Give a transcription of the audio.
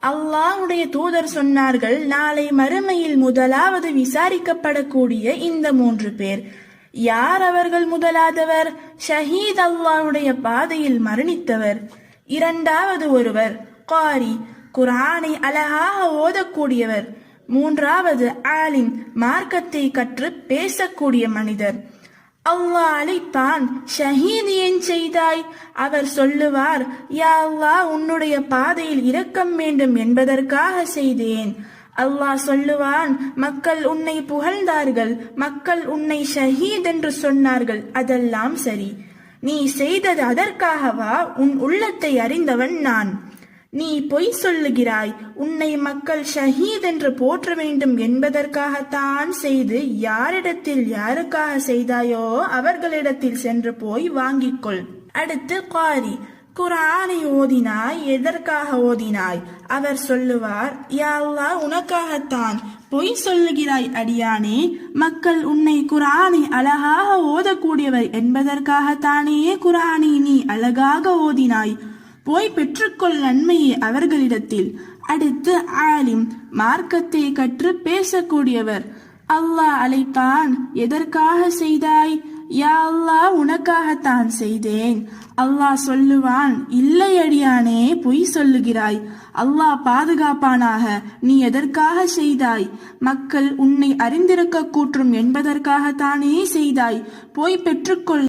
அல்லாஹ்வுடைய தூதர் சொன்னார்கள், நாளை மறுமையில் முதலாவது விசாரிக்கப்படக்கூடிய இந்த 3 பேர். யார் அவர்கள்? முதலாதவர் ஷஹீத், அல்லாஹ்வுடைய பாதையில் மரணித்தவர். இரண்டாவது ஒருவர் காரி, குர்ஆனை அழகாக ஓதக்கூடியவர். மூன்றாவது ஆலிம், மார்க்கத்தை கற்று பேசக்கூடிய மனிதர். அல்லாஹ் அழைப்பான், ஷஹீத் ஏன் செய்தாய்? அவர் சொல்லுவார், யா அல்லாஹ், உன்னுடைய பாதையில் இரக்கம் வேண்டும் என்பதற்காக செய்தேன். அல்லாஹ் சொல்லுவான், மக்கள் உன்னை புகழ்ந்தார்கள், மக்கள் உன்னை ஷஹீத் என்று சொன்னார்கள், அதெல்லாம் சரி. நீ செய்தது அதற்காகவா? உன் உள்ளத்தை அறிந்தவன் நான். நீ பொய் சொல்லுகிறாய். உன்னை மக்கள் ஷஹீத் என்று போற்ற வேண்டும் என்பதற்காகத்தான் செய்து, யாரிடத்தில் யாருக்காக செய்தாயோ அவர்களிடத்தில் சென்று போய் வாங்கிக்கொள். அடுத்து காரி, குர்ஆனை ஓதினாய், எதற்காக ஓதினாய்? அவர் சொல்லுவார், யா அல்லாஹ், உனக்காகத்தான். பொய் சொல்லுகிறாய் அடியானே, மக்கள் உன்னை குர்ஆனை அழகாக ஓதக்கூடியவர் என்பதற்காகத்தானே குர்ஆனை நீ அழகாக ஓதினாய். போய் பெற்றுக்கொள் நன்மையை அவர்களிடத்தில். அடுத்து ஆலிம், மார்க்கத்தை கற்று பேசக்கூடியவர். அல்லாஹ் அழைப்பான், எதற்காக செய்தாய்? யா அல்லாஹ், உனக்காகத்தான் செய்தேன். அல்லாஹ் சொல்லுவான், இல்லை அடியானே, பொய் சொல்லுகிறாய். அல்லாஹ் பாதுகாப்பானாக. நீ எதற்காக செய்தாய்? மக்கள் உன்னை அறிந்திருக்க கூற்றும் என்பதற்காகத்தானே செய்தாய். போய் பெற்றுக்கொள்